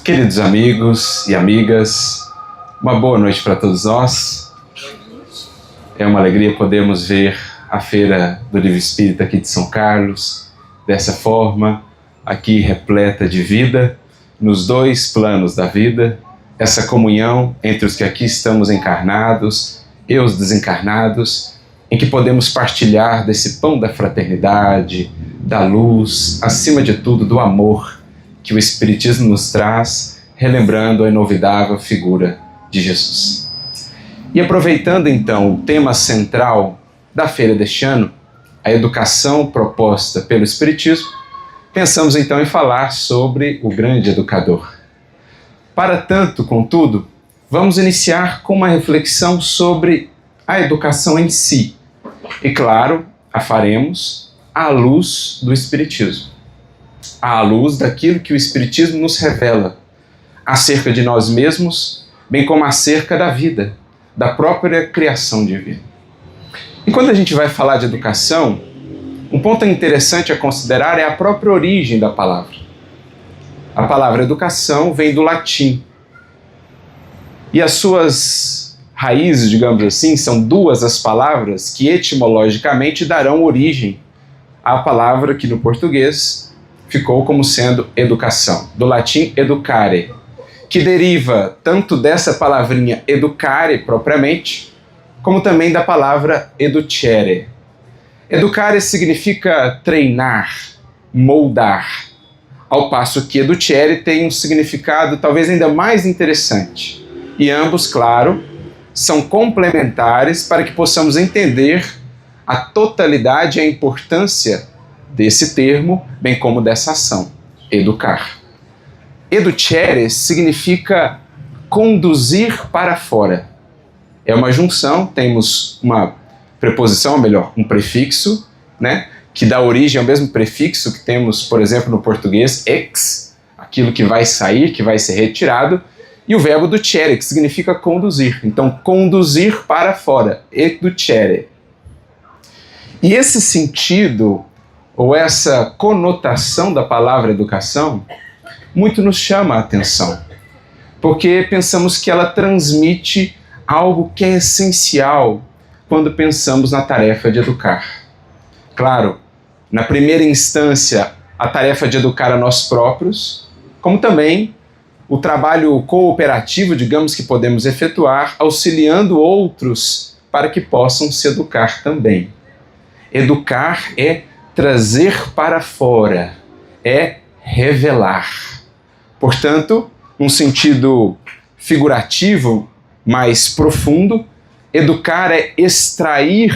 Queridos amigos e amigas, uma boa noite para todos nós. É uma alegria podermos ver a Feira do Livro Espírita aqui de São Carlos, dessa forma, aqui repleta de vida, nos dois planos da vida, essa comunhão entre os que aqui estamos encarnados e os desencarnados, em que podemos partilhar desse pão da fraternidade, da luz, acima de tudo do amor que o Espiritismo nos traz, relembrando a inovidável figura de Jesus. E aproveitando então o tema central da feira deste ano, a educação proposta pelo Espiritismo, pensamos então em falar sobre o grande educador. Para tanto, contudo, vamos iniciar com uma reflexão sobre a educação em si. E claro, a faremos à luz do Espiritismo. À luz daquilo que o Espiritismo nos revela acerca de nós mesmos, bem como acerca da vida, da própria criação divina. E quando a gente vai falar de educação, um ponto interessante a considerar é a própria origem da palavra. A palavra educação vem do latim. E as suas raízes, digamos assim, são duas as palavras que etimologicamente darão origem à palavra que no português ficou como sendo educação, do latim educare, que deriva tanto dessa palavrinha educare propriamente, como também da palavra educere. Educare significa treinar, moldar, ao passo que educere tem um significado talvez ainda mais interessante. E ambos, claro, são complementares para que possamos entender a totalidade e a importância desse termo, bem como dessa ação, educar. Educere significa conduzir para fora. É uma junção, temos uma preposição, ou melhor, um prefixo, né, que dá origem ao mesmo prefixo que temos, por exemplo, no português, ex, aquilo que vai sair, que vai ser retirado, e o verbo ducere, que significa conduzir. Então, conduzir para fora, educere. E esse sentido, ou essa conotação da palavra educação, muito nos chama a atenção, porque pensamos que ela transmite algo que é essencial quando pensamos na tarefa de educar. Claro, na primeira instância, a tarefa de educar a nós próprios, como também o trabalho cooperativo, digamos, que podemos efetuar, auxiliando outros para que possam se educar também. Educar é trazer para fora, é revelar. Portanto, num sentido figurativo, mais profundo, educar é extrair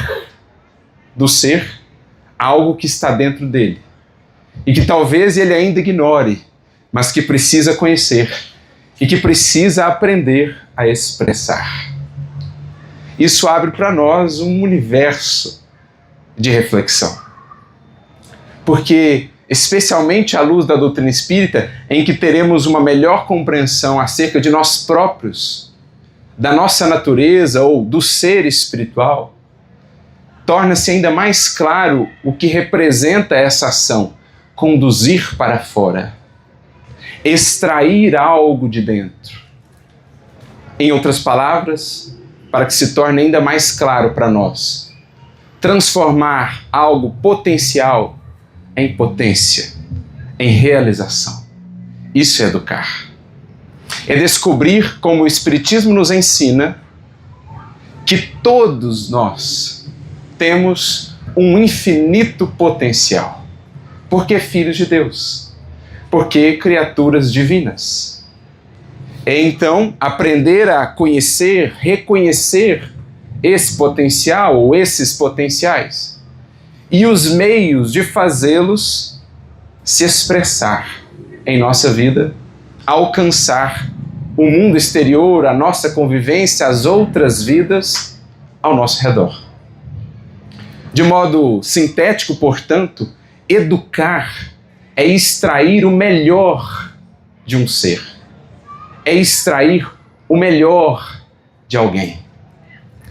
do ser algo que está dentro dele e que talvez ele ainda ignore, mas que precisa conhecer e que precisa aprender a expressar. Isso abre para nós um universo de reflexão. Porque, especialmente à luz da doutrina espírita, em que teremos uma melhor compreensão acerca de nós próprios, da nossa natureza ou do ser espiritual, torna-se ainda mais claro o que representa essa ação, conduzir para fora, extrair algo de dentro. Em outras palavras, para que se torne ainda mais claro para nós, transformar algo potencial em potência, em realização. Isso é educar. É descobrir, como o Espiritismo nos ensina, que todos nós temos um infinito potencial. Porque filhos de Deus. Porque criaturas divinas. É então aprender a conhecer, reconhecer esse potencial ou esses potenciais e os meios de fazê-los se expressar em nossa vida, alcançar o mundo exterior, a nossa convivência, as outras vidas ao nosso redor. De modo sintético, portanto, educar é extrair o melhor de um ser, é extrair o melhor de alguém.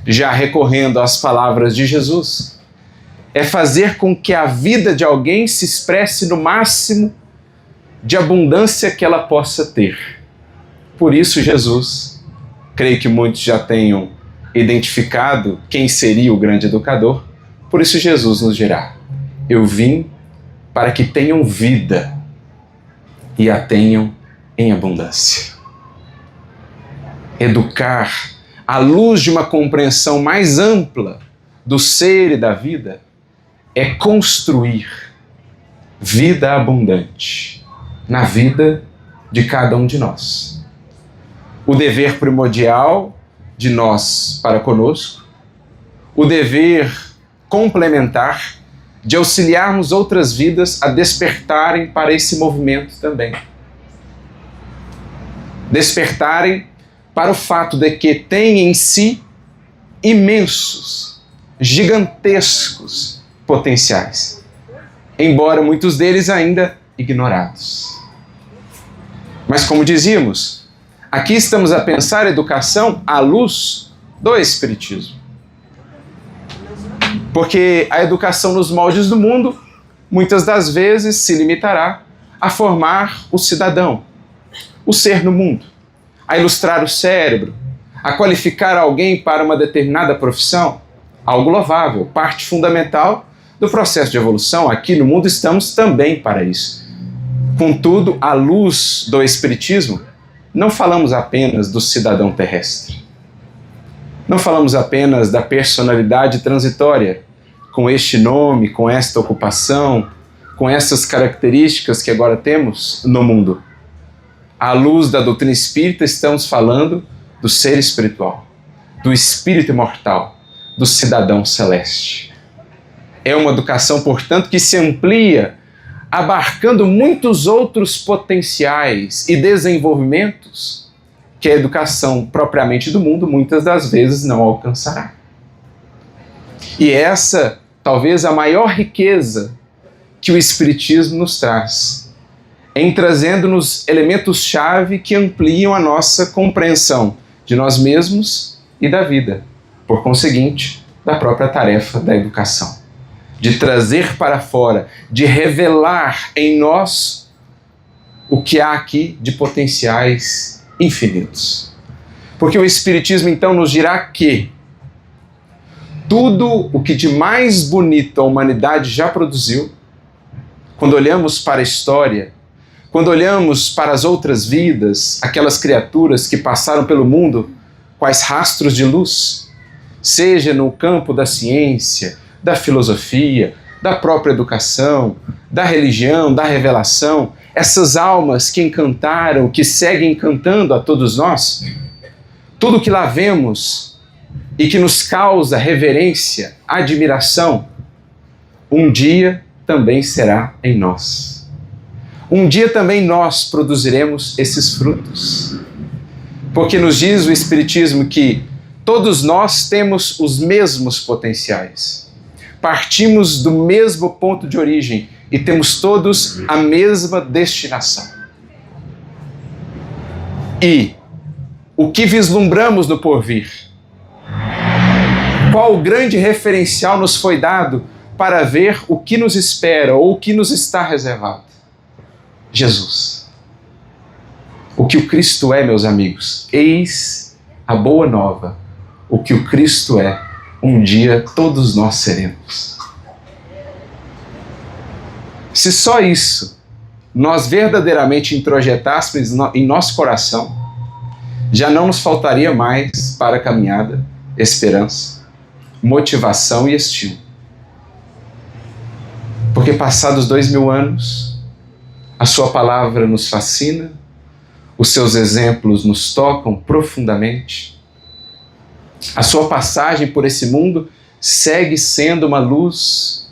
Já recorrendo às palavras de Jesus, é fazer com que a vida de alguém se expresse no máximo de abundância que ela possa ter. Por isso Jesus, creio que muitos já tenham identificado quem seria o grande educador, por isso Jesus nos dirá: eu vim para que tenham vida e a tenham em abundância. Educar à luz de uma compreensão mais ampla do ser e da vida é construir vida abundante na vida de cada um de nós. O dever primordial de nós para conosco, o dever complementar de auxiliarmos outras vidas a despertarem para esse movimento também. Despertarem para o fato de que têm em si imensos, gigantescos potenciais, embora muitos deles ainda ignorados. Mas como dizíamos, aqui estamos a pensar educação à luz do Espiritismo. Porque a educação nos moldes do mundo, muitas das vezes, se limitará a formar o cidadão, o ser no mundo, a ilustrar o cérebro, a qualificar alguém para uma determinada profissão, algo louvável, parte fundamental do processo de evolução. Aqui no mundo estamos também para isso. Contudo, à luz do Espiritismo, não falamos apenas do cidadão terrestre. Não falamos apenas da personalidade transitória, com este nome, com esta ocupação, com essas características que agora temos no mundo. À luz da doutrina espírita, estamos falando do ser espiritual, do espírito imortal, do cidadão celeste. É uma educação, portanto, que se amplia, abarcando muitos outros potenciais e desenvolvimentos que a educação propriamente do mundo muitas das vezes não alcançará. E essa, talvez, a maior riqueza que o Espiritismo nos traz, em trazendo-nos elementos-chave que ampliam a nossa compreensão de nós mesmos e da vida, por conseguinte, da própria tarefa da educação. De trazer para fora, de revelar em nós o que há aqui de potenciais infinitos. Porque o Espiritismo então nos dirá que tudo o que de mais bonito a humanidade já produziu, quando olhamos para a história, quando olhamos para as outras vidas, aquelas criaturas que passaram pelo mundo quais rastros de luz, seja no campo da ciência, da filosofia, da própria educação, da religião, da revelação, essas almas que encantaram, que seguem encantando a todos nós, tudo que lá vemos e que nos causa reverência, admiração, um dia também será em nós. Um dia também nós produziremos esses frutos. Porque nos diz o Espiritismo que todos nós temos os mesmos potenciais. Partimos do mesmo ponto de origem e temos todos a mesma destinação. E o que vislumbramos no porvir? Qual o grande referencial nos foi dado para ver o que nos espera ou o que nos está reservado? Jesus. O que o Cristo é, meus amigos? Eis a boa nova. O que o Cristo é, um dia todos nós seremos. Se só isso nós verdadeiramente introjetássemos em nosso coração, já não nos faltaria mais para a caminhada esperança, motivação e estímulo. Porque passados 2000 anos, a sua palavra nos fascina, os seus exemplos nos tocam profundamente. A sua passagem por esse mundo segue sendo uma luz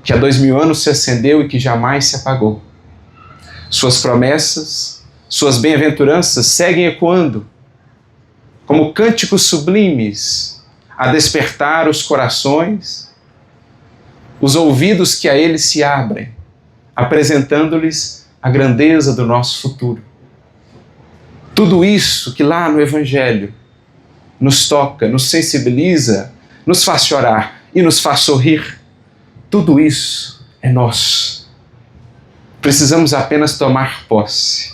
que há 2000 anos se acendeu e que jamais se apagou. Suas promessas, suas bem-aventuranças seguem ecoando como cânticos sublimes a despertar os corações, os ouvidos que a eles se abrem, apresentando-lhes a grandeza do nosso futuro. Tudo isso que lá no Evangelho nos toca, nos sensibiliza, nos faz chorar e nos faz sorrir, tudo isso é nosso. Precisamos apenas tomar posse.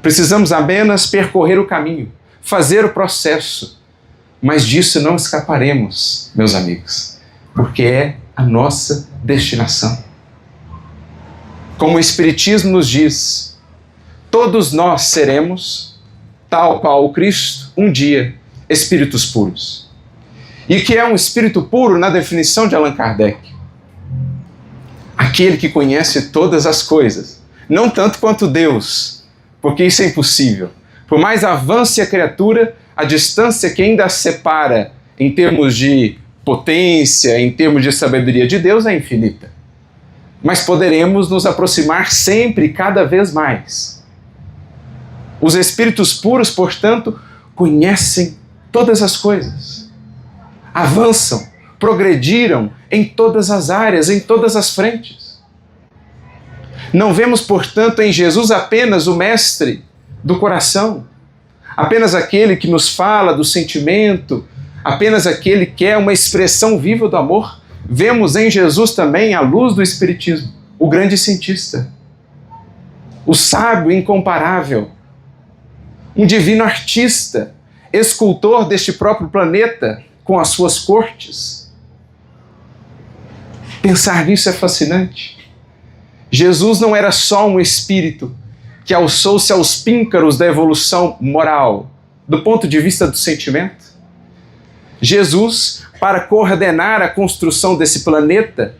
Precisamos apenas percorrer o caminho, fazer o processo. Mas disso não escaparemos, meus amigos, porque é a nossa destinação. Como o Espiritismo nos diz, todos nós seremos, tal qual o Cristo, um dia, espíritos puros. E o que é um espírito puro na definição de Allan Kardec? Aquele que conhece todas as coisas, não tanto quanto Deus, porque isso é impossível. Por mais avance a criatura, a distância que ainda a separa em termos de potência, em termos de sabedoria de Deus é infinita. Mas poderemos nos aproximar sempre, cada vez mais. Os espíritos puros, portanto, conhecem todas as coisas. Avançam, progrediram em todas as áreas, em todas as frentes. Não vemos, portanto, em Jesus apenas o mestre do coração, apenas aquele que nos fala do sentimento, apenas aquele que é uma expressão viva do amor. Vemos em Jesus também a luz do Espiritismo, o grande cientista, o sábio incomparável, um divino artista, escultor deste próprio planeta com as suas cortes. Pensar nisso é fascinante. Jesus não era só um espírito que alçou-se aos píncaros da evolução moral, do ponto de vista do sentimento. Jesus, para coordenar a construção desse planeta,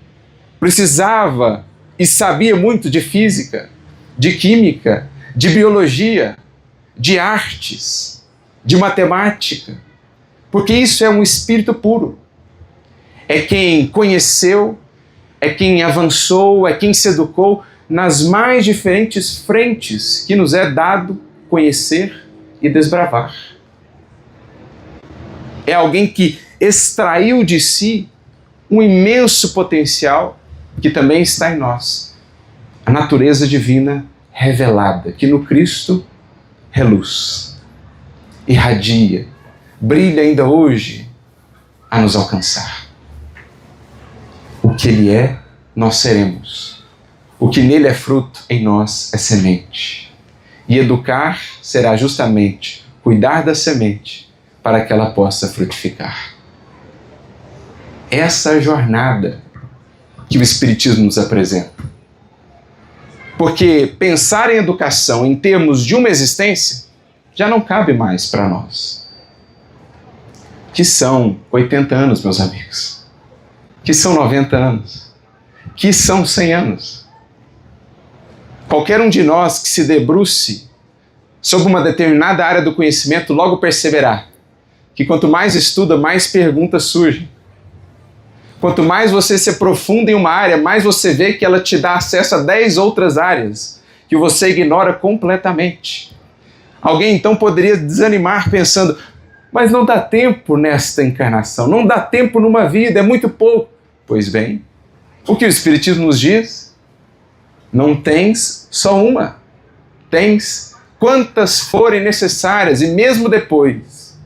precisava e sabia muito de física, de química, de biologia, de artes, de matemática, porque isso é um espírito puro. É quem conheceu, é quem avançou, é quem se educou nas mais diferentes frentes que nos é dado conhecer e desbravar. É alguém que extraiu de si um imenso potencial que também está em nós. A natureza divina revelada, que no Cristo reluz, irradia, brilha ainda hoje a nos alcançar. O que Ele é, nós seremos. O que nele é fruto, em nós é semente. E educar será justamente cuidar da semente para que ela possa frutificar. Essa é a jornada que o Espiritismo nos apresenta. Porque pensar em educação em termos de uma existência já não cabe mais para nós. Que são 80 anos, meus amigos. Que são 90 anos. Que são 100 anos. Qualquer um de nós que se debruce sobre uma determinada área do conhecimento logo perceberá que quanto mais estuda, mais perguntas surgem. Quanto mais você se aprofunda em uma área, mais você vê que ela te dá acesso a 10 outras áreas que você ignora completamente. Alguém então poderia desanimar pensando, mas não dá tempo nesta encarnação, não dá tempo numa vida, é muito pouco. Pois bem, o que o Espiritismo nos diz? Não tens só uma, tens quantas forem necessárias, e mesmo depois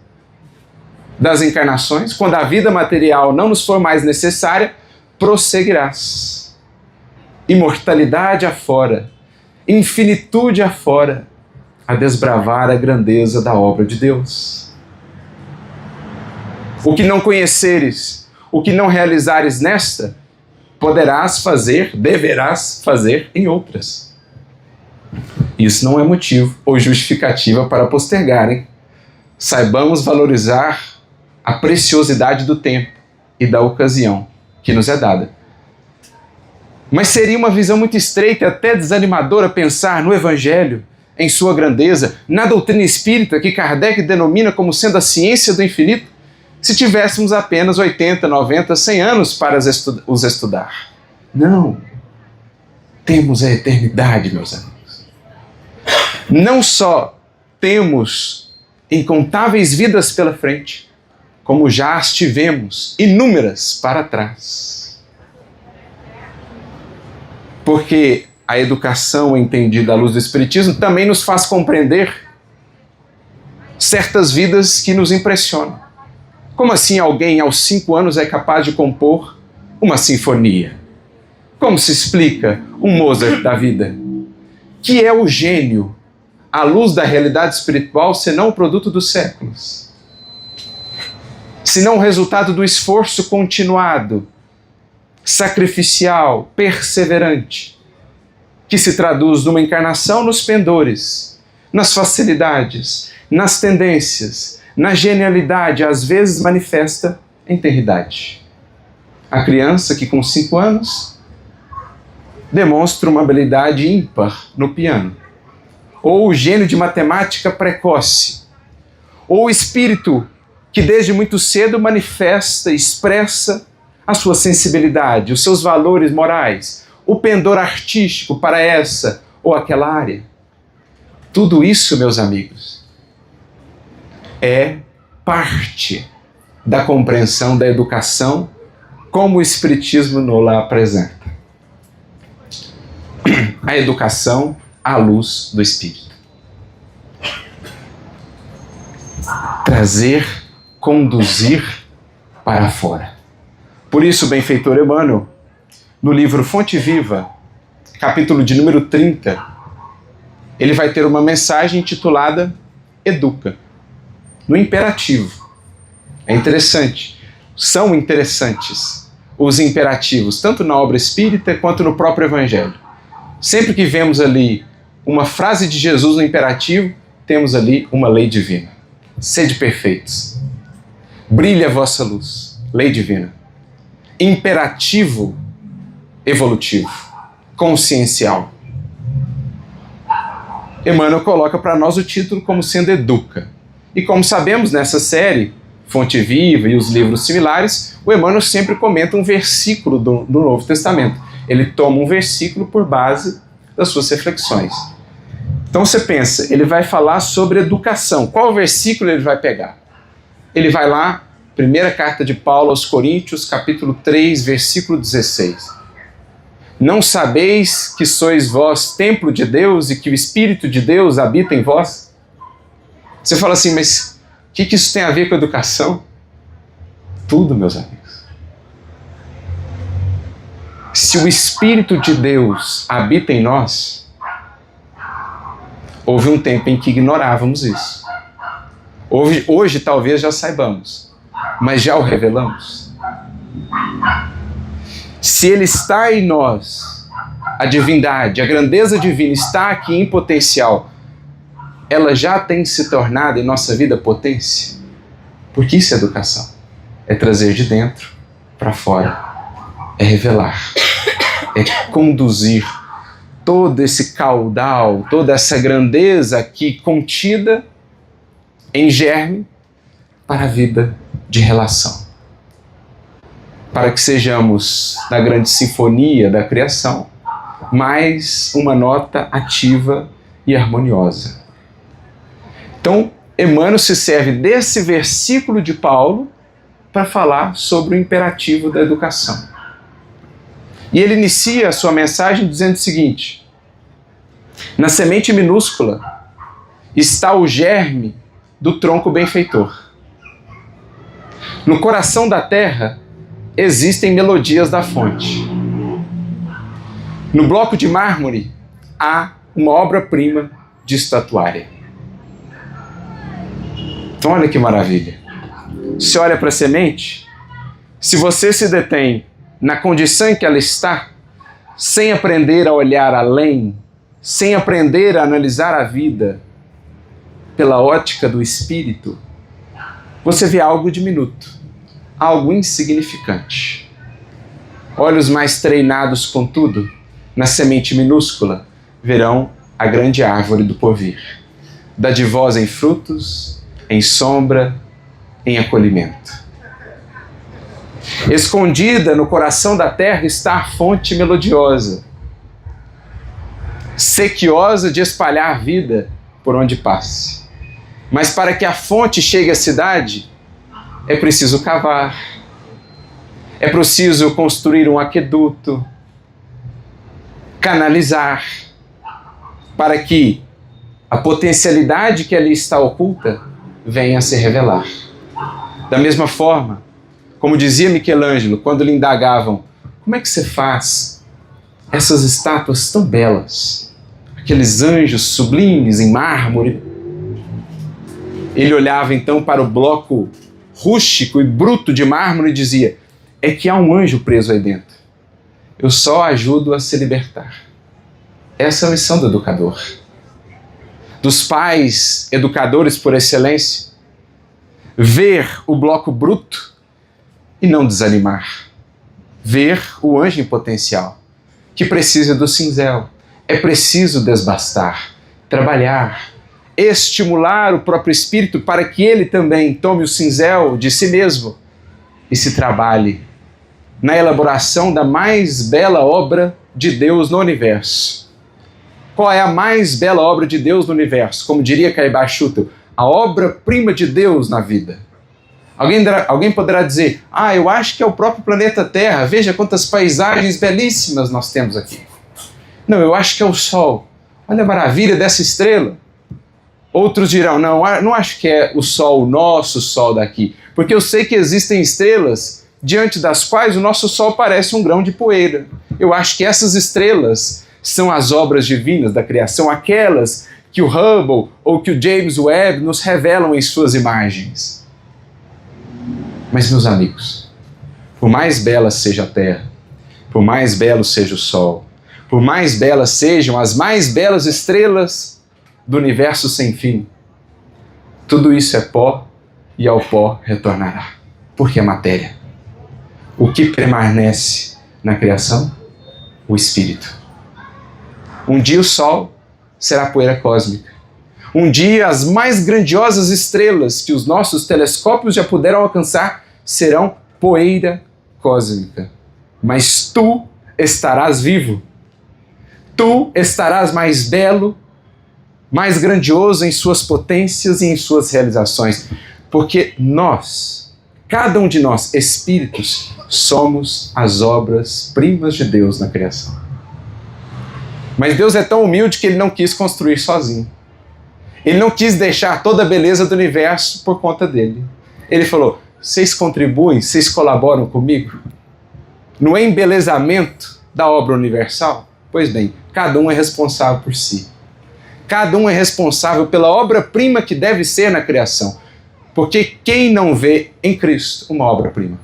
das encarnações, quando a vida material não nos for mais necessária, prosseguirás. Imortalidade afora, infinitude afora, a desbravar a grandeza da obra de Deus. O que não conheceres, o que não realizares nesta, poderás fazer, deverás fazer em outras. Isso não é motivo ou justificativa para postergarem. Saibamos valorizar a preciosidade do tempo e da ocasião que nos é dada. Mas seria uma visão muito estreita e até desanimadora pensar no Evangelho, em sua grandeza, na doutrina espírita que Kardec denomina como sendo a ciência do infinito, se tivéssemos apenas 80, 90, 100 anos para os estudar. Não. Temos a eternidade, meus amigos. Não só temos incontáveis vidas pela frente, como já as tivemos inúmeras para trás. Porque a educação entendida à luz do Espiritismo também nos faz compreender certas vidas que nos impressionam. Como assim alguém aos 5 anos é capaz de compor uma sinfonia? Como se explica um Mozart da vida, que é o gênio, à luz da realidade espiritual, senão o produto dos séculos, senão o resultado do esforço continuado, sacrificial, perseverante, que se traduz numa encarnação nos pendores, nas facilidades, nas tendências, na genialidade, às vezes manifesta em tenridade. A criança que com 5 anos demonstra uma habilidade ímpar no piano, ou o gênio de matemática precoce, ou o espírito que desde muito cedo manifesta, expressa a sua sensibilidade, os seus valores morais, o pendor artístico para essa ou aquela área. Tudo isso, meus amigos, é parte da compreensão da educação como o Espiritismo nos lá apresenta. A educação à luz do Espírito. Trazer, conduzir para fora. Por isso, o benfeitor Emmanuel, no livro Fonte Viva, capítulo de número 30, ele vai ter uma mensagem intitulada Educa, no imperativo. É interessante, são interessantes os imperativos, tanto na obra espírita quanto no próprio Evangelho. Sempre que vemos ali uma frase de Jesus no imperativo, temos ali uma lei divina. Sede perfeitos. Brilhe a vossa luz. Lei divina. Imperativo evolutivo, consciencial. Emmanuel coloca para nós o título como sendo Educa. E como sabemos, nessa série, Fonte Viva e os livros similares, o Emmanuel sempre comenta um versículo do Novo Testamento. Ele toma um versículo por base das suas reflexões. Então você pensa, ele vai falar sobre educação. Qual versículo ele vai pegar? Ele vai lá, primeira carta de Paulo aos Coríntios, capítulo 3, versículo 16. Não sabeis que sois vós templo de Deus e que o Espírito de Deus habita em vós? Você fala assim, mas o que isso tem a ver com educação? Tudo, meus amigos. Se o Espírito de Deus habita em nós, houve um tempo em que ignorávamos isso. Hoje talvez já saibamos, mas já o revelamos. Se Ele está em nós, a divindade, a grandeza divina está aqui em potencial, ela já tem se tornado em nossa vida potência. Porque isso é educação. É trazer de dentro para fora. É revelar. É conduzir todo esse caudal, toda essa grandeza aqui contida em germe para a vida de relação. Para que sejamos, na grande sinfonia da criação, mais uma nota ativa e harmoniosa. Então, Emmanuel se serve desse versículo de Paulo para falar sobre o imperativo da educação. E ele inicia a sua mensagem dizendo o seguinte: na semente minúscula está o germe do tronco benfeitor. No coração da terra existem melodias da fonte. No bloco de mármore há uma obra-prima de estatuária. Então olha que maravilha. Você olha para a semente, se você se detém na condição em que ela está, sem aprender a olhar além, sem aprender a analisar a vida pela ótica do espírito, você vê algo diminuto, algo insignificante. Olhos mais treinados, contudo, na semente minúscula, verão a grande árvore do porvir, dadivosa em frutos, em sombra, em acolhimento. Escondida no coração da terra está a fonte melodiosa, sequiosa de espalhar vida por onde passe. Mas para que a fonte chegue à cidade, é preciso cavar, é preciso construir um aqueduto, canalizar, para que a potencialidade que ali está oculta venha a se revelar. Da mesma forma, como dizia Michelangelo, quando lhe indagavam, como é que você faz essas estátuas tão belas, aqueles anjos sublimes em mármore. Ele olhava então para o bloco rústico e bruto de mármore e dizia: é que há um anjo preso aí dentro. Eu só ajudo a se libertar. Essa é a missão do educador, dos pais educadores por excelência. Ver o bloco bruto e não desanimar. Ver o anjo em potencial, que precisa do cinzel. É preciso desbastar, trabalhar, estimular o próprio espírito para que ele também tome o cinzel de si mesmo e se trabalhe na elaboração da mais bela obra de Deus no universo. Qual é a mais bela obra de Deus no universo? Como diria Caibar Schutel, a obra-prima de Deus na vida. Alguém poderá dizer: eu acho que é o próprio planeta Terra, veja quantas paisagens belíssimas nós temos aqui. Não, eu acho que é o Sol. Olha a maravilha dessa estrela. Outros dirão: não acho que é o Sol, o nosso Sol daqui, porque eu sei que existem estrelas diante das quais o nosso Sol parece um grão de poeira. Eu acho que essas estrelas são as obras divinas da criação, aquelas que o Hubble ou que o James Webb nos revelam em suas imagens. Mas, meus amigos, por mais bela seja a Terra, por mais belo seja o Sol, por mais belas sejam as mais belas estrelas do universo sem fim, tudo isso é pó e ao pó retornará, porque é matéria. O que permanece na criação? O Espírito. Um dia o Sol será poeira cósmica. Um dia as mais grandiosas estrelas que os nossos telescópios já puderam alcançar serão poeira cósmica. Mas tu estarás vivo. Tu estarás mais belo, mais grandioso em suas potências e em suas realizações. Porque nós, cada um de nós, espíritos, somos as obras-primas de Deus na criação. Mas Deus é tão humilde que Ele não quis construir sozinho. Ele não quis deixar toda a beleza do universo por conta dele. Ele falou: vocês contribuem, vocês colaboram comigo no embelezamento da obra universal? Pois bem, cada um é responsável por si. Cada um é responsável pela obra-prima que deve ser na criação. Porque quem não vê em Cristo uma obra-prima,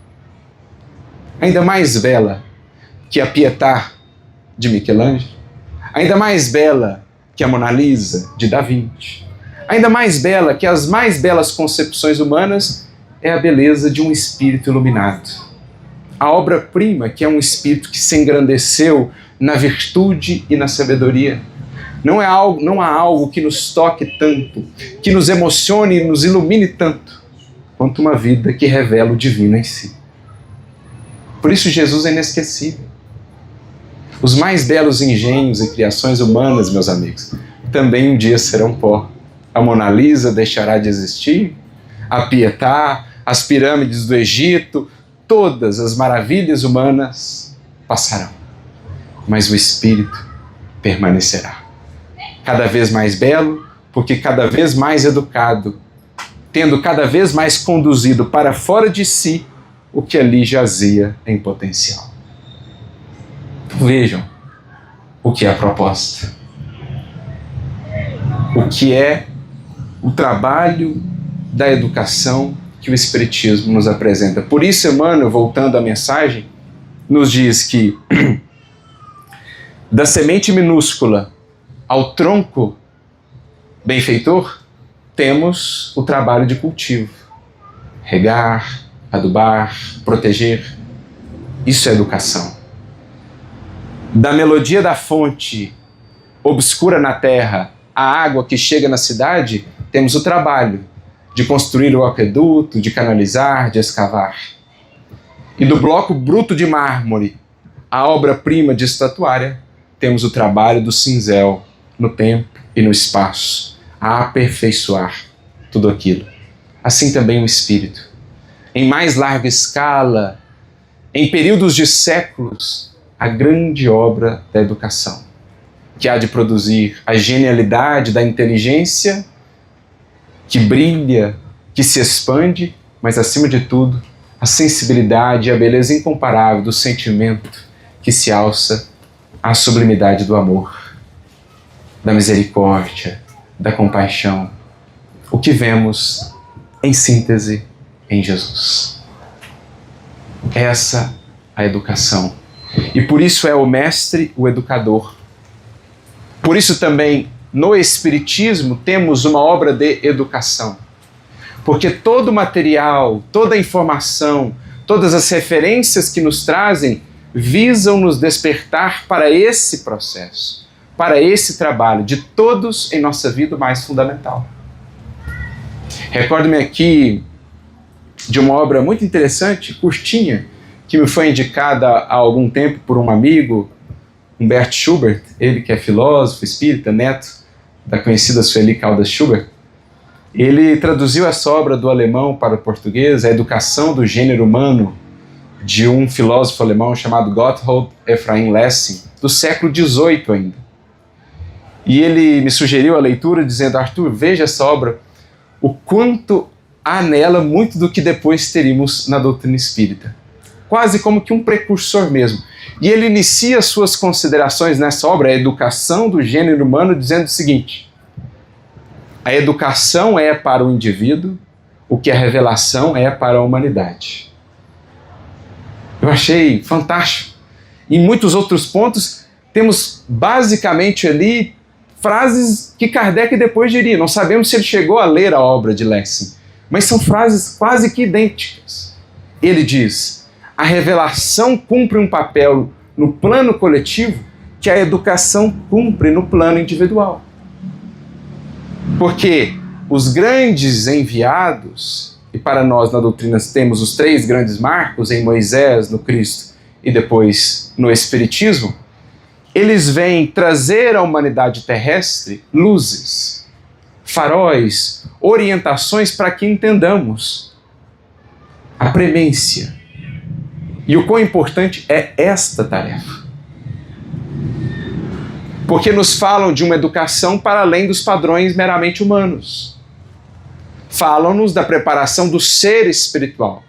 ainda mais bela que a Pietà de Michelangelo, ainda mais bela que a Mona Lisa de Da Vinci, ainda mais bela que as mais belas concepções humanas, é a beleza de um espírito iluminado. A obra-prima, que é um espírito que se engrandeceu na virtude e na sabedoria. Não há algo que nos toque tanto, que nos emocione e nos ilumine tanto, quanto uma vida que revela o divino em si. Por isso Jesus é inesquecível. Os mais belos engenhos e criações humanas, meus amigos, também um dia serão pó. A Mona Lisa deixará de existir, a Pietà, as pirâmides do Egito, todas as maravilhas humanas passarão. Mas o Espírito permanecerá. Cada vez mais belo, porque cada vez mais educado, tendo cada vez mais conduzido para fora de si o que ali jazia em potencial. Vejam o que é a proposta. O que é o trabalho da educação que o Espiritismo nos apresenta. Por isso, Emmanuel, voltando à mensagem, nos diz que da semente minúscula ao tronco benfeitor, temos o trabalho de cultivo. Regar, adubar, proteger. Isso é educação. Da melodia da fonte obscura na terra, a água que chega na cidade, temos o trabalho de construir o aqueduto, de canalizar, de escavar. E do bloco bruto de mármore, a obra-prima de estatuária, temos o trabalho do cinzel no tempo e no espaço, a aperfeiçoar tudo aquilo. Assim também o espírito. Em mais larga escala, em períodos de séculos, a grande obra da educação, que há de produzir a genialidade da inteligência, que brilha, que se expande, mas acima de tudo, a sensibilidade e a beleza incomparável do sentimento que se alça à sublimidade do amor, da misericórdia, da compaixão. O que vemos, em síntese, em Jesus. Essa a educação. E por isso é o mestre, o educador. Por isso também, no Espiritismo, temos uma obra de educação. Porque todo o material, toda a informação, todas as referências que nos trazem visam nos despertar para esse processo, para esse trabalho de todos em nossa vida mais fundamental. Recordo-me aqui de uma obra muito interessante, curtinha, que me foi indicada há algum tempo por um amigo, Humbert Schubert, ele que é filósofo, espírita, neto da conhecida Sueli Caldas Schubert. Ele traduziu essa obra do alemão para o português, A Educação do Gênero Humano, de um filósofo alemão chamado Gotthold Ephraim Lessing, do século XVIII ainda. E ele me sugeriu a leitura dizendo: Arthur, veja essa obra, o quanto há nela muito do que depois teríamos na doutrina espírita. Quase como que um precursor mesmo. E ele inicia suas considerações nessa obra, A Educação do Gênero Humano, dizendo o seguinte: a educação é para o indivíduo o que a revelação é para a humanidade. Eu achei fantástico. Em muitos outros pontos, temos basicamente ali frases que Kardec depois diria. Não sabemos se ele chegou a ler a obra de Lessing, mas são frases quase que idênticas. Ele diz: a revelação cumpre um papel no plano coletivo que a educação cumpre no plano individual. Porque os grandes enviados, e para nós na doutrina temos os 3 grandes marcos, em Moisés, no Cristo e depois no Espiritismo, eles vêm trazer à humanidade terrestre luzes, faróis, orientações para que entendamos a premência e o quão importante é esta tarefa. Porque nos falam de uma educação para além dos padrões meramente humanos. Falam-nos da preparação do ser espiritual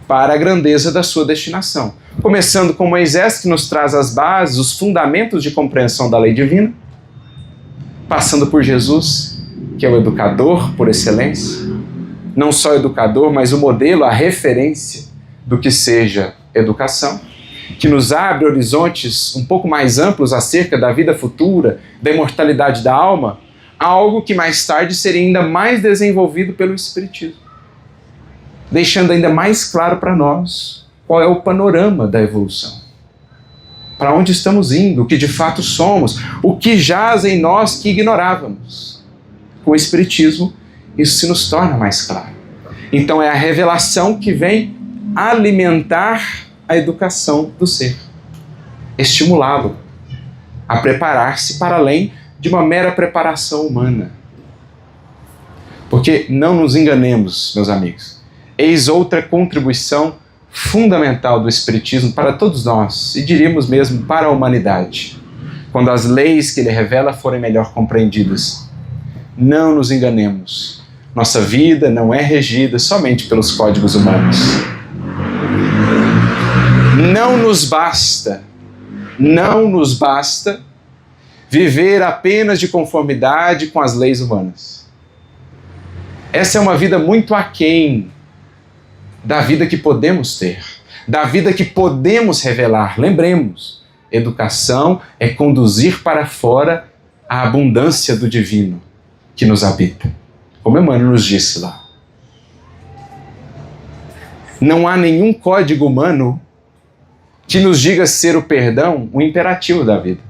para a grandeza da sua destinação. Começando com Moisés, que nos traz as bases, os fundamentos de compreensão da lei divina, passando por Jesus, que é o educador por excelência, não só educador, mas o modelo, a referência do que seja educação, que nos abre horizontes um pouco mais amplos acerca da vida futura, da imortalidade da alma, algo que mais tarde seria ainda mais desenvolvido pelo Espiritismo, deixando ainda mais claro para nós qual é o panorama da evolução, para onde estamos indo, o que de fato somos, o que jaz em nós que ignorávamos. Com o Espiritismo, isso se nos torna mais claro. Então é a revelação que vem alimentar a educação do ser, estimulá-lo a preparar-se para além de uma mera preparação humana. Porque não nos enganemos, meus amigos, eis outra contribuição fundamental do Espiritismo para todos nós, e diríamos mesmo para a humanidade, quando as leis que ele revela forem melhor compreendidas. Não nos enganemos, nossa vida não é regida somente pelos códigos humanos. Não nos basta viver apenas de conformidade com as leis humanas. Essa é uma vida muito aquém da vida que podemos ter, da vida que podemos revelar. Lembremos, educação é conduzir para fora a abundância do divino que nos habita, como Emmanuel nos disse lá. Não há nenhum código humano que nos diga ser o perdão o imperativo da vida.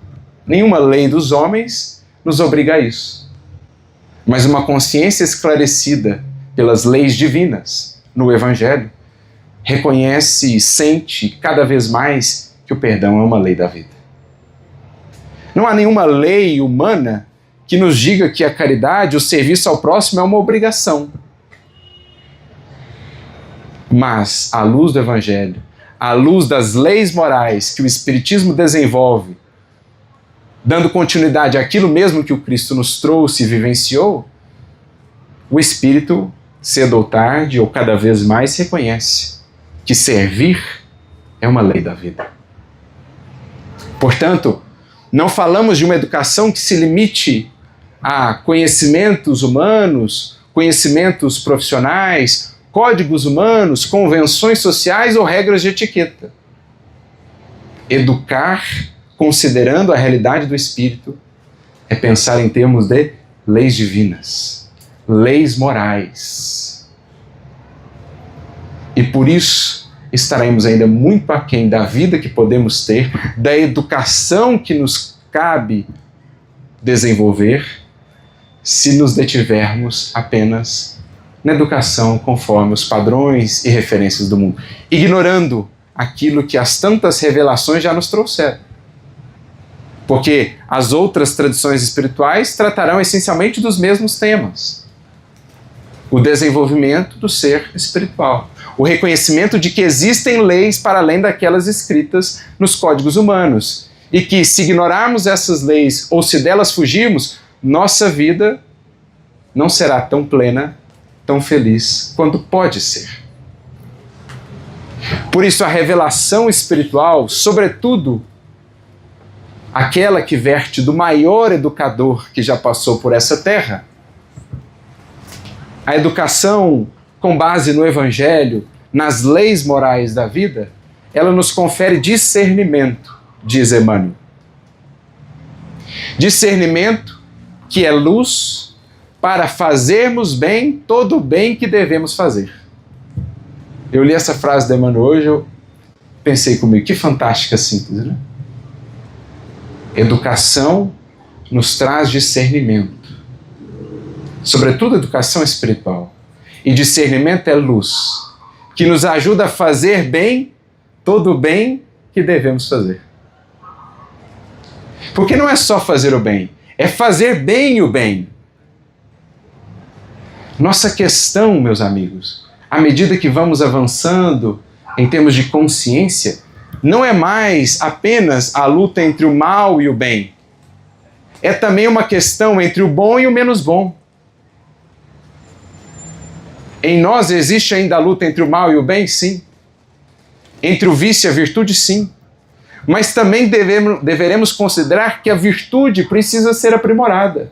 Nenhuma lei dos homens nos obriga a isso. Mas uma consciência esclarecida pelas leis divinas no Evangelho reconhece e sente cada vez mais que o perdão é uma lei da vida. Não há nenhuma lei humana que nos diga que a caridade, o serviço ao próximo é uma obrigação. Mas, à luz do Evangelho, à luz das leis morais que o Espiritismo desenvolve, dando continuidade àquilo mesmo que o Cristo nos trouxe e vivenciou, o Espírito, cedo ou tarde, ou cada vez mais, reconhece que servir é uma lei da vida. Portanto, não falamos de uma educação que se limite a conhecimentos humanos, conhecimentos profissionais, códigos humanos, convenções sociais ou regras de etiqueta. Educar, considerando a realidade do espírito, é pensar em termos de leis divinas, leis morais. E por isso estaremos ainda muito aquém da vida que podemos ter, da educação que nos cabe desenvolver, se nos detivermos apenas na educação conforme os padrões e referências do mundo, ignorando aquilo que as tantas revelações já nos trouxeram. Porque as outras tradições espirituais tratarão essencialmente dos mesmos temas. O desenvolvimento do ser espiritual. O reconhecimento de que existem leis para além daquelas escritas nos códigos humanos. E que, se ignorarmos essas leis ou se delas fugirmos, nossa vida não será tão plena, tão feliz quanto pode ser. Por isso, a revelação espiritual, sobretudo aquela que verte do maior educador que já passou por essa terra, a educação com base no Evangelho, nas leis morais da vida, ela nos confere discernimento, diz Emmanuel. Discernimento que é luz para fazermos bem todo o bem que devemos fazer. Eu li essa frase de Emmanuel hoje, eu pensei comigo, que fantástica síntese, né? Educação nos traz discernimento, sobretudo educação espiritual. E discernimento é luz, que nos ajuda a fazer bem todo o bem que devemos fazer. Porque não é só fazer o bem, é fazer bem o bem. Nossa questão, meus amigos, à medida que vamos avançando em termos de consciência, não é mais apenas a luta entre o mal e o bem. É também uma questão entre o bom e o menos bom. Em nós existe ainda a luta entre o mal e o bem? Sim. Entre o vício e a virtude? Sim. Mas também deveremos considerar que a virtude precisa ser aprimorada.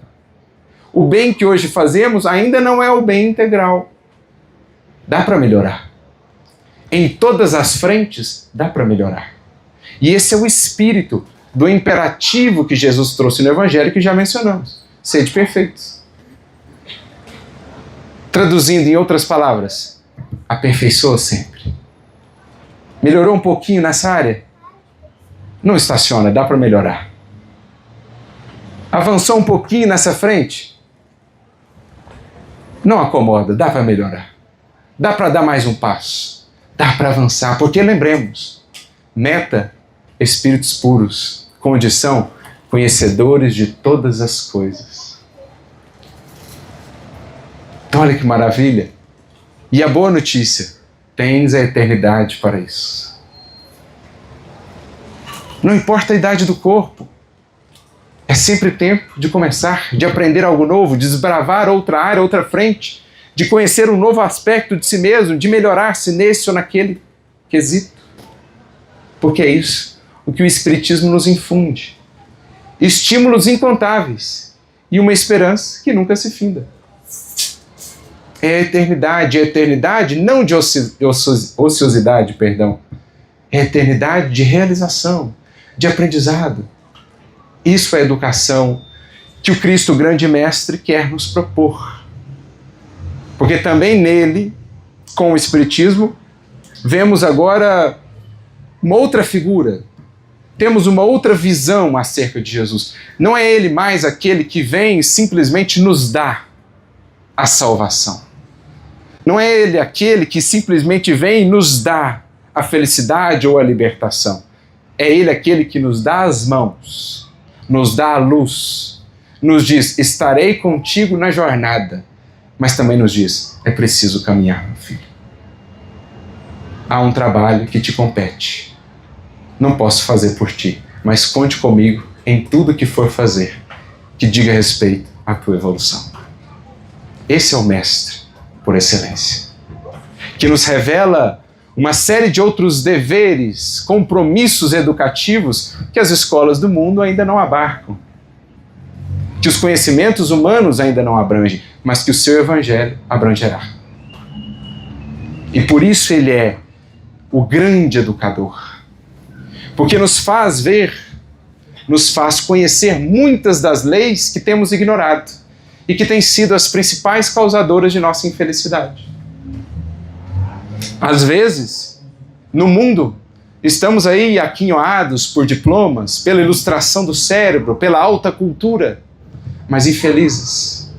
O bem que hoje fazemos ainda não é o bem integral. Dá para melhorar. Em todas as frentes, dá para melhorar. E esse é o espírito do imperativo que Jesus trouxe no Evangelho, que já mencionamos. Sede perfeitos. Traduzindo em outras palavras, aperfeiçoa sempre. Melhorou um pouquinho nessa área? Não estaciona, dá para melhorar. Avançou um pouquinho nessa frente? Não acomoda, dá para melhorar. Dá para dar mais um passo. Dá para avançar, porque lembremos, meta, espíritos puros, condição, conhecedores de todas as coisas. Então olha que maravilha. E a boa notícia, tens a eternidade para isso. Não importa a idade do corpo, é sempre tempo de começar, de aprender algo novo, de desbravar outra área, outra frente, de conhecer um novo aspecto de si mesmo, de melhorar-se nesse ou naquele quesito. Porque é isso o que o Espiritismo nos infunde. Estímulos incontáveis e uma esperança que nunca se finda. É a eternidade não de ociosidade, perdão. É a eternidade de realização, de aprendizado. Isso é a educação que o Cristo Grande Mestre quer nos propor. Porque também nele, com o Espiritismo, vemos agora uma outra figura. Temos uma outra visão acerca de Jesus. Não é ele mais aquele que vem simplesmente nos dar a salvação. Não é ele aquele que simplesmente vem e nos dá a felicidade ou a libertação. É ele aquele que nos dá as mãos, nos dá a luz, nos diz, estarei contigo na jornada, mas também nos diz, é preciso caminhar, meu filho. Há um trabalho que te compete. Não posso fazer por ti, mas conte comigo em tudo que for fazer, que diga respeito à tua evolução. Esse é o Mestre por excelência, que nos revela uma série de outros deveres, compromissos educativos que as escolas do mundo ainda não abarcam, que os conhecimentos humanos ainda não abrangem, mas que o seu Evangelho abrangerá. E por isso ele é o grande educador, porque nos faz ver, nos faz conhecer muitas das leis que temos ignorado e que têm sido as principais causadoras de nossa infelicidade. Às vezes, no mundo, estamos aí aquinhoados por diplomas, pela ilustração do cérebro, pela alta cultura, mas infelizes,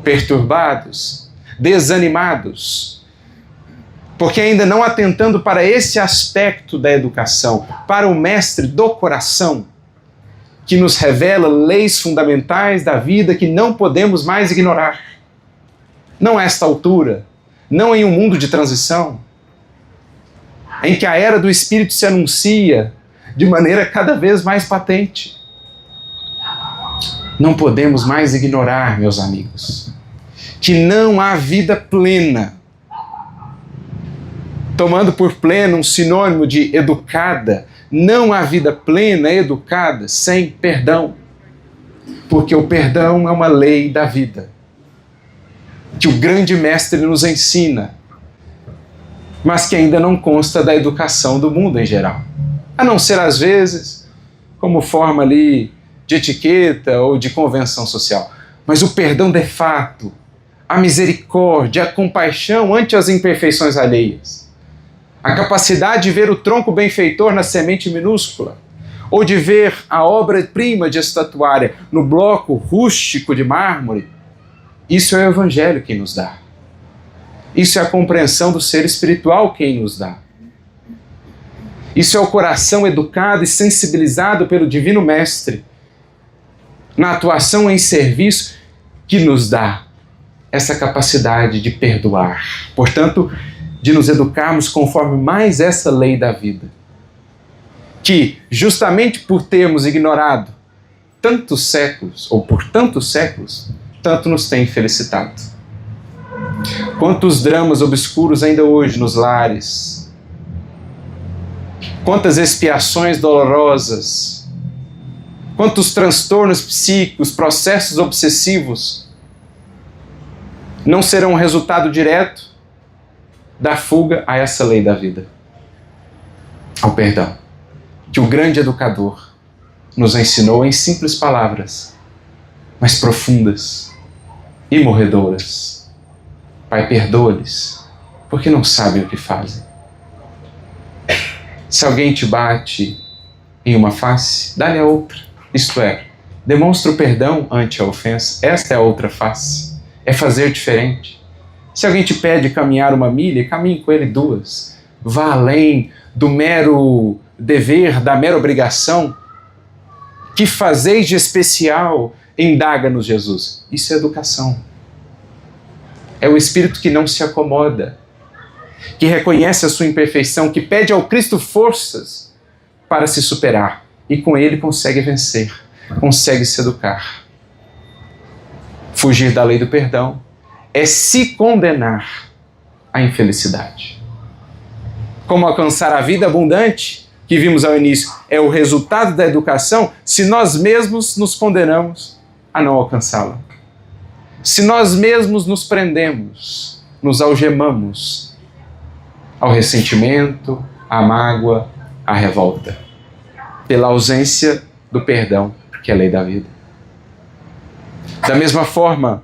perturbados, desanimados, porque ainda não atentando para esse aspecto da educação, para o mestre do coração, que nos revela leis fundamentais da vida que não podemos mais ignorar. Não a esta altura, não em um mundo de transição, em que a era do Espírito se anuncia de maneira cada vez mais patente. Não podemos mais ignorar, meus amigos, que não há vida plena, tomando por pleno um sinônimo de educada. Não há vida plena, educada, sem perdão. Porque o perdão é uma lei da vida, que o grande mestre nos ensina, mas que ainda não consta da educação do mundo em geral. A não ser, às vezes, como forma ali de etiqueta ou de convenção social. Mas o perdão de fato, a misericórdia, a compaixão ante as imperfeições alheias, a capacidade de ver o tronco benfeitor na semente minúscula, ou de ver a obra-prima de estatuária no bloco rústico de mármore, isso é o Evangelho quem nos dá. Isso é a compreensão do ser espiritual quem nos dá. Isso é o coração educado e sensibilizado pelo Divino Mestre, na atuação em serviço, que nos dá essa capacidade de perdoar. Portanto, de nos educarmos conforme mais essa lei da vida, que justamente por termos ignorado tantos séculos, ou por tantos séculos, tanto nos tem felicitado. Quantos dramas obscuros ainda hoje nos lares, quantas expiações dolorosas, quantos transtornos psíquicos, processos obsessivos não serão um resultado direto da fuga a essa lei da vida, ao perdão, que o grande educador nos ensinou em simples palavras, mas profundas e morredoras. Pai, perdoa-lhes, porque não sabem o que fazem. Se alguém te bate em uma face, dá-lhe a outra. Isto é, demonstra o perdão ante a ofensa. Esta é a outra face. É fazer diferente. Se alguém te pede caminhar 1 milha, caminhe com ele 2. Vá além do mero dever, da mera obrigação. Que fazeis de especial? Indaga-nos Jesus. Isso é educação. É o espírito que não se acomoda, que reconhece a sua imperfeição, que pede ao Cristo forças para se superar e com ele consegue vencer, consegue se educar. Fugir da lei do perdão é se condenar à infelicidade. Como alcançar a vida abundante, que vimos ao início, é o resultado da educação se nós mesmos nos condenamos a não alcançá-la. Se nós mesmos nos prendemos, nos algemamos ao ressentimento, à mágoa, à revolta, pela ausência do perdão, que é a lei da vida. Da mesma forma,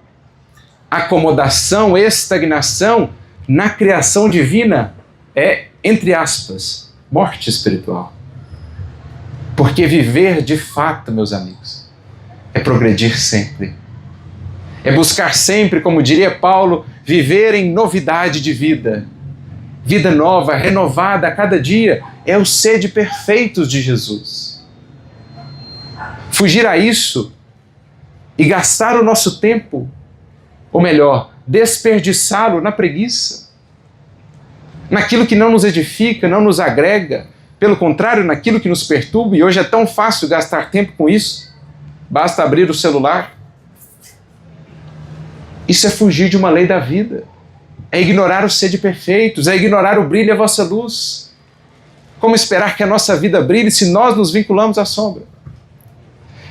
acomodação, estagnação na criação divina é, entre aspas, morte espiritual. Porque viver de fato, meus amigos, é progredir sempre. É buscar sempre, como diria Paulo, viver em novidade de vida. Vida nova, renovada a cada dia, é o ser de perfeitos de Jesus. Fugir a isso e gastar o nosso tempo, ou melhor, desperdiçá-lo na preguiça, naquilo que não nos edifica, não nos agrega, pelo contrário, naquilo que nos perturba, e hoje é tão fácil gastar tempo com isso, basta abrir o celular. Isso é fugir de uma lei da vida. É ignorar o sede perfeitos, é ignorar o brilho e a vossa luz. Como esperar que a nossa vida brilhe se nós nos vinculamos à sombra?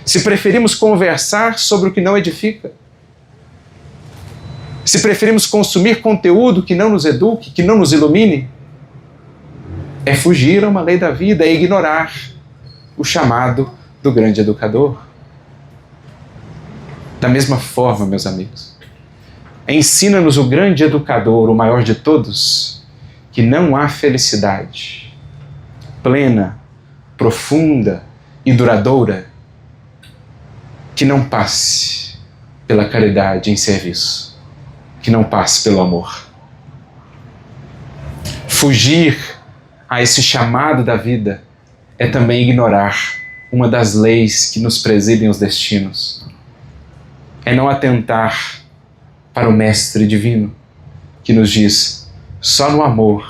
Se preferimos conversar sobre o que não edifica? Se preferimos consumir conteúdo que não nos eduque, que não nos ilumine? É fugir a uma lei da vida, é ignorar o chamado do grande educador. Da mesma forma, meus amigos, ensina-nos o grande educador, o maior de todos, que não há felicidade plena, profunda e duradoura que não passe pela caridade em serviço, que não passe pelo amor. Fugir a esse chamado da vida é também ignorar uma das leis que nos presidem os destinos. É não atentar para o Mestre Divino, que nos diz: só no amor,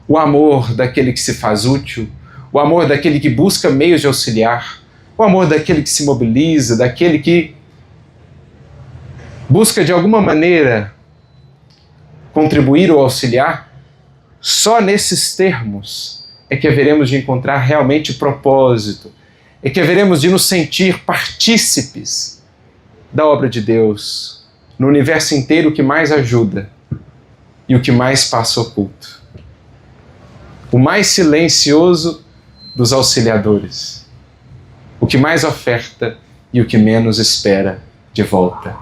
o amor daquele que se faz útil, o amor daquele que busca meios de auxiliar, o amor daquele que se mobiliza, daquele que busca de alguma maneira contribuir ou auxiliar, só nesses termos é que haveremos de encontrar realmente propósito, é que haveremos de nos sentir partícipes da obra de Deus, no universo inteiro o que mais ajuda e o que mais passa oculto. O mais silencioso dos auxiliadores, o que mais oferta e o que menos espera de volta.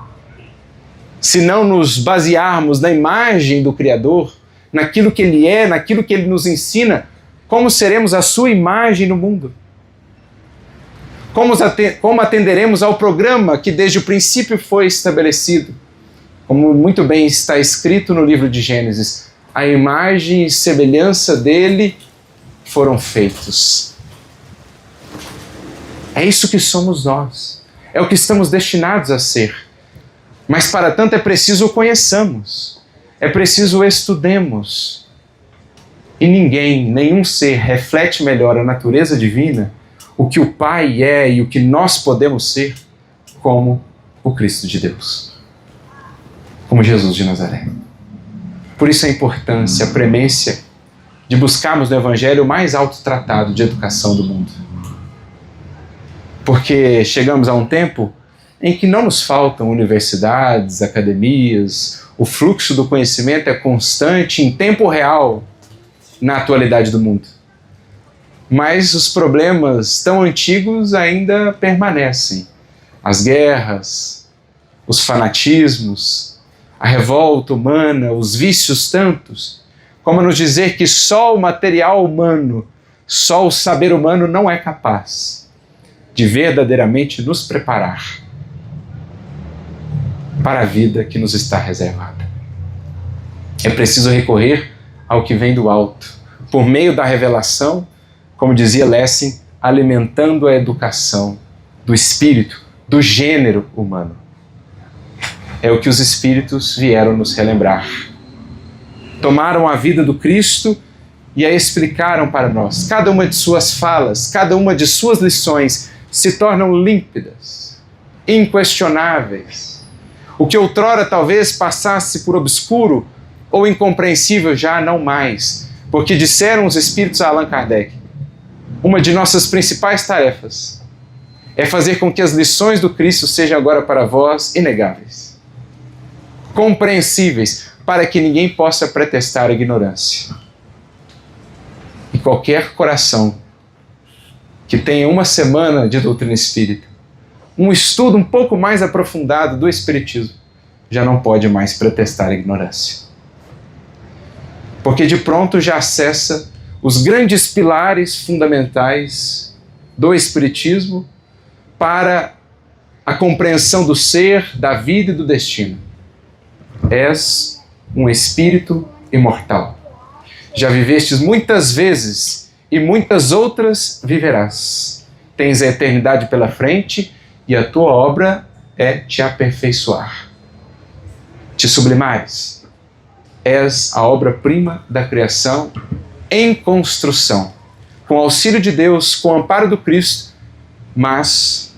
Se não nos basearmos na imagem do Criador, naquilo que Ele é, naquilo que Ele nos ensina, como seremos a sua imagem no mundo? Como atenderemos ao programa que desde o princípio foi estabelecido? Como muito bem está escrito no livro de Gênesis, a imagem e semelhança dele foram feitos. É isso que somos nós. É o que estamos destinados a ser. Mas para tanto é preciso o conheçamos. É preciso o estudemos. E ninguém, nenhum ser reflete melhor a natureza divina, o que o Pai é e o que nós podemos ser, como o Cristo de Deus. Como Jesus de Nazaré. Por isso a importância, a premência de buscarmos no Evangelho o mais alto tratado de educação do mundo. Porque chegamos a um tempo em que não nos faltam universidades, academias, o fluxo do conhecimento é constante, em tempo real, na atualidade do mundo. Mas os problemas tão antigos ainda permanecem. As guerras, os fanatismos, a revolta humana, os vícios tantos, como nos dizer que só o material humano, só o saber humano não é capaz de verdadeiramente nos preparar para a vida que nos está reservada. É preciso recorrer ao que vem do alto, por meio da revelação, como dizia Lessing, alimentando a educação do espírito, do gênero humano. É o que os espíritos vieram nos relembrar. Tomaram a vida do Cristo e a explicaram para nós. Cada uma de suas falas, cada uma de suas lições se tornam límpidas, inquestionáveis. O que outrora talvez passasse por obscuro ou incompreensível já não mais, porque disseram os espíritos a Allan Kardec: uma de nossas principais tarefas é fazer com que as lições do Cristo sejam agora para vós inegáveis, compreensíveis, para que ninguém possa pretextar a ignorância. E qualquer coração que tenha uma semana de doutrina espírita, um estudo um pouco mais aprofundado do Espiritismo, já não pode mais pretextar a ignorância. Porque de pronto já acessa os grandes pilares fundamentais do Espiritismo para a compreensão do ser, da vida e do destino. És um espírito imortal. Já vivestes muitas vezes e muitas outras viverás. Tens a eternidade pela frente e a tua obra é te aperfeiçoar, te sublimares. És a obra-prima da criação em construção, com o auxílio de Deus, com o amparo do Cristo, mas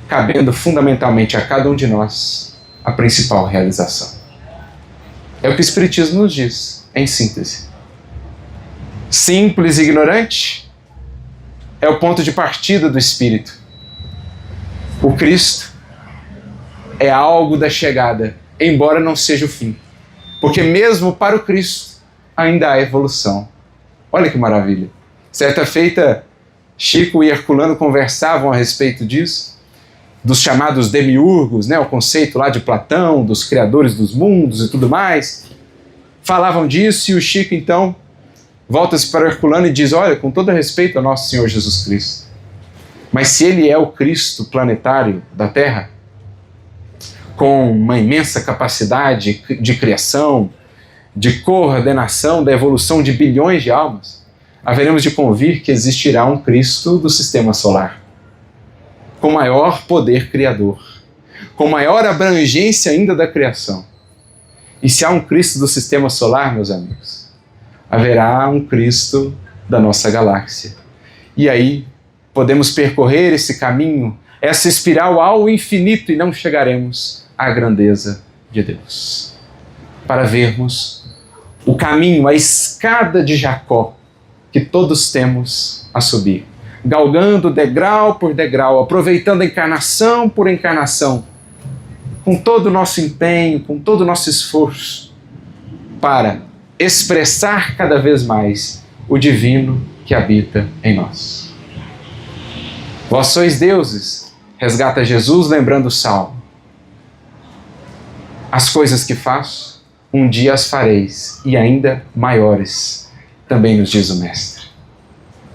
cabendo fundamentalmente a cada um de nós a principal realização. É o que o Espiritismo nos diz, em síntese. Simples e ignorante é o ponto de partida do Espírito. O Cristo é algo da chegada, embora não seja o fim. Porque mesmo para o Cristo ainda há evolução. Olha que maravilha. Certa feita, Chico e Herculano conversavam a respeito disso, dos chamados demiurgos, né, o conceito lá de Platão, dos criadores dos mundos e tudo mais. Falavam disso e o Chico então volta-se para o Herculano e diz: olha, com todo respeito ao nosso Senhor Jesus Cristo, mas se ele é o Cristo planetário da Terra, com uma imensa capacidade de criação, de coordenação da evolução de bilhões de almas, haveremos de convir que existirá um Cristo do sistema solar, com maior poder criador, com maior abrangência ainda da criação. E se há um Cristo do sistema solar, meus amigos, haverá um Cristo da nossa galáxia. E aí podemos percorrer esse caminho, essa espiral ao infinito, e não chegaremos à grandeza de Deus. Para vermos o caminho, a escada de Jacó, que todos temos a subir, galgando degrau por degrau, aproveitando encarnação por encarnação, com todo o nosso empenho, com todo o nosso esforço, para expressar cada vez mais o divino que habita em nós. Vós sois deuses, resgata Jesus lembrando o Salmo. As coisas que faço, um dia as fareis, e ainda maiores, também nos diz o Mestre.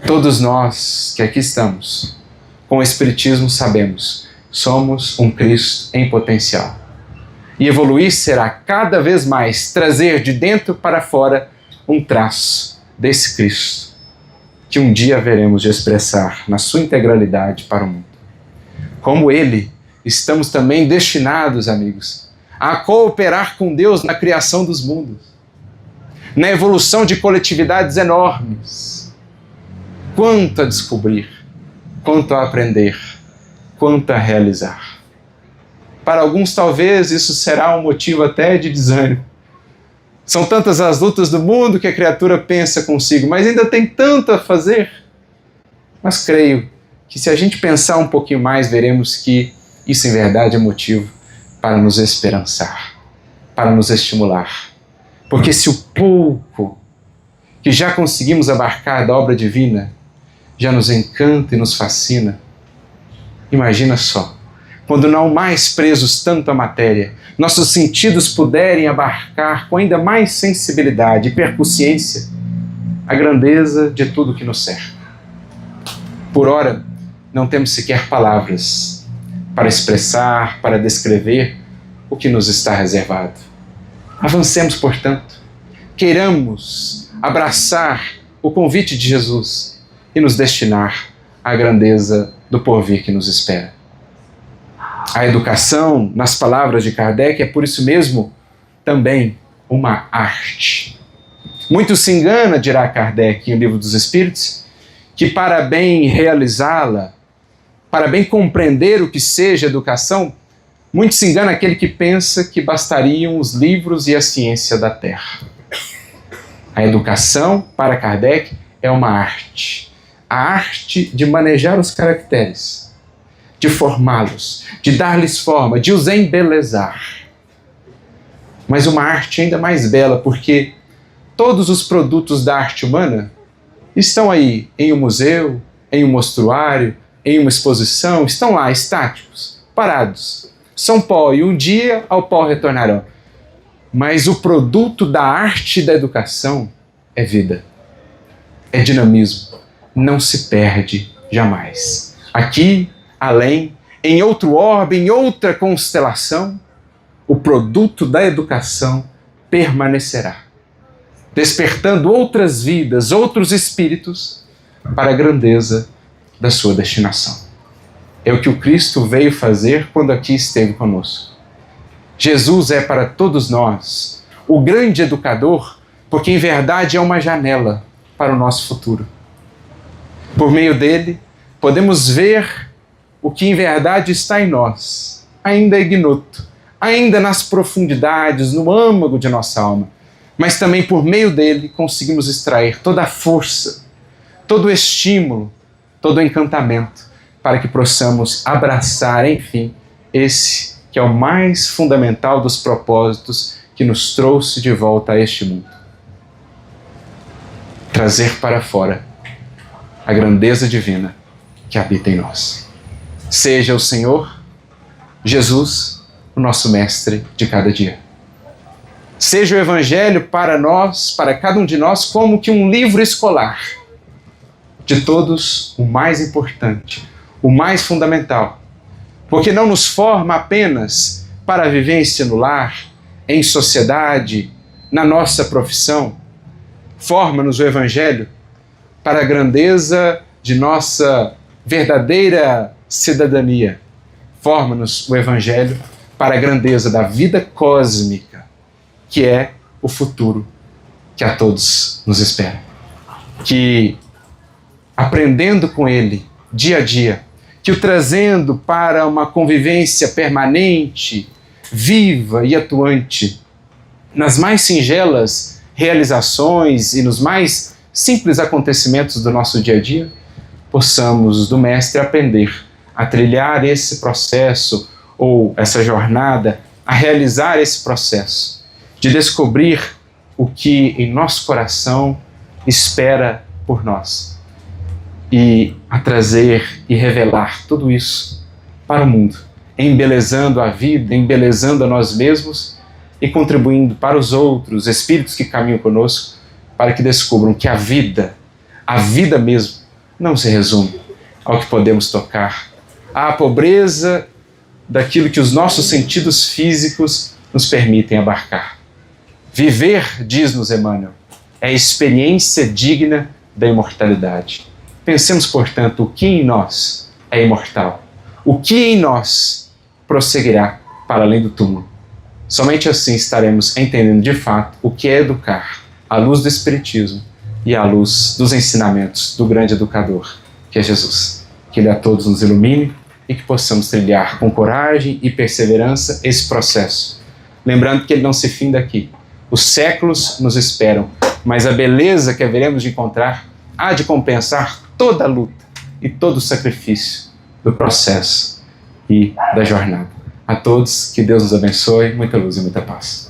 Todos nós que aqui estamos, com o Espiritismo sabemos, somos um Cristo em potencial. E evoluir será cada vez mais trazer de dentro para fora um traço desse Cristo, que um dia veremos de expressar na sua integralidade para o mundo. Como Ele, estamos também destinados, amigos, a cooperar com Deus na criação dos mundos, na evolução de coletividades enormes. Quanto a descobrir, quanto a aprender, quanto a realizar. Para alguns, talvez, isso será um motivo até de desânimo. São tantas as lutas do mundo que a criatura pensa consigo, mas ainda tem tanto a fazer. Mas creio que se a gente pensar um pouquinho mais, veremos que isso em verdade é motivo para nos esperançar, para nos estimular. Porque se o pouco que já conseguimos abarcar da obra divina já nos encanta e nos fascina, imagina só, quando não mais presos tanto à matéria, nossos sentidos puderem abarcar com ainda mais sensibilidade e percussiência a grandeza de tudo que nos cerca. Por ora, não temos sequer palavras para expressar, para descrever o que nos está reservado. Avancemos, portanto, queiramos abraçar o convite de Jesus e nos destinar à grandeza do porvir que nos espera. A educação, nas palavras de Kardec, é por isso mesmo também uma arte. Muito se engana, dirá Kardec em O Livro dos Espíritos, que para bem realizá-la, para bem compreender o que seja educação, muito se engana aquele que pensa que bastariam os livros e a ciência da Terra. A educação, para Kardec, é uma arte. A arte de manejar os caracteres, de formá-los, de dar-lhes forma, de os embelezar. Mas uma arte ainda mais bela, porque todos os produtos da arte humana estão aí em um museu, em um mostruário, em uma exposição, estão lá estáticos, parados. São pó e um dia ao pó retornarão. Mas o produto da arte e da educação é vida, é dinamismo, não se perde jamais. Aqui, além, em outro orbe, em outra constelação, o produto da educação permanecerá, despertando outras vidas, outros espíritos para a grandeza da sua destinação. É o que o Cristo veio fazer quando aqui esteve conosco. Jesus é para todos nós o grande educador, porque em verdade é uma janela para o nosso futuro. Por meio dele, podemos ver o que em verdade está em nós, ainda ignoto, ainda nas profundidades, no âmago de nossa alma, mas também por meio dele conseguimos extrair toda a força, todo o estímulo, todo o encantamento, para que possamos abraçar, enfim, esse que é o mais fundamental dos propósitos que nos trouxe de volta a este mundo. Trazer para fora a grandeza divina que habita em nós. Seja o Senhor Jesus o nosso mestre de cada dia. Seja o Evangelho para nós, para cada um de nós, como que um livro escolar. De todos, o mais importante, o mais fundamental. Porque não nos forma apenas para a vivência no lar, em sociedade, na nossa profissão. Forma-nos o Evangelho para a grandeza de nossa verdadeira cidadania. Forma-nos o Evangelho para a grandeza da vida cósmica, que é o futuro que a todos nos espera. Que, aprendendo com ele dia a dia, que o trazendo para uma convivência permanente, viva e atuante, nas mais singelas realizações e nos mais simples acontecimentos do nosso dia a dia, possamos do Mestre aprender a trilhar esse processo ou essa jornada, a realizar esse processo de descobrir o que em nosso coração espera por nós e a trazer e revelar tudo isso para o mundo, embelezando a vida, embelezando a nós mesmos e contribuindo para os outros espíritos que caminham conosco, para que descubram que a vida mesmo, não se resume ao que podemos tocar, à pobreza daquilo que os nossos sentidos físicos nos permitem abarcar. Viver, diz-nos Emmanuel, é a experiência digna da imortalidade. Pensemos, portanto, o que em nós é imortal, o que em nós prosseguirá para além do túmulo. Somente assim estaremos entendendo de fato o que é educar à luz do Espiritismo e à luz dos ensinamentos do grande educador, que é Jesus. Que Ele a todos nos ilumine e que possamos trilhar com coragem e perseverança esse processo. Lembrando que ele não se finda aqui. Os séculos nos esperam, mas a beleza que haveremos de encontrar há de compensar toda a luta e todo o sacrifício do processo e da jornada. A todos, que Deus nos abençoe, muita luz e muita paz.